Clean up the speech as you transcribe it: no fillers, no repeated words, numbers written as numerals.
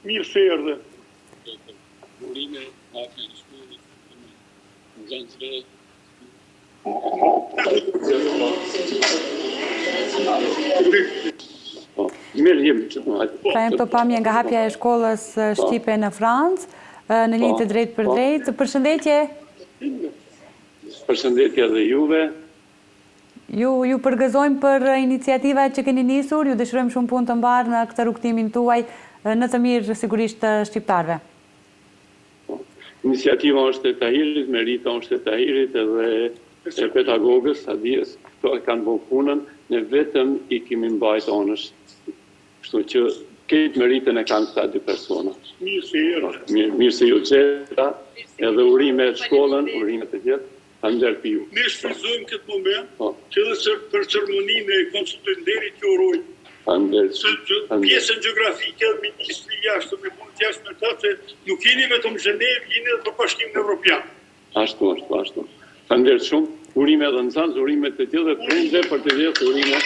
Mirë se erdhe. Urime, hapja në shkollë, në Zanzibar. Mirë jemi. Pra jam këto pamje nga hapja e shkollës shqipe në Francë, në linjë të drejtë për drejtë. Përshëndetje. Përshëndetje dhe juve. Ju përgëzojmë për iniciativat që keni nisur, ju dëshirojmë shumë punë të mbarë në këtë rrugtimin tuaj, në të mirë sigurisht të shqiptarve. Iniciativa është e Tahirit, merita është e Tahirit edhe e pedagogës, Adies, këto e kanë bërë punën, ne vetëm i kemi mbajt onësh. Kështu që këtë meritën e kanë këta dy persona. Mirë se ju gjeta, edhe urime të shkollën, urime të gjithë, Faleminderit ju. Ne shfrytëzojmë këtë moment që edhe për ceremoninë e konstituenderit që urojmë. Pjesën gjeografike dhe ministri jashtë me punë të jashtme se nuk jeni vetëm Zhenevë, jeni edhe për Bashkimin Evropian. Ashtu. Faleminderit shumë. Urime edhe në Zanzibar, urime të tjera, prindve për të gjithë urime.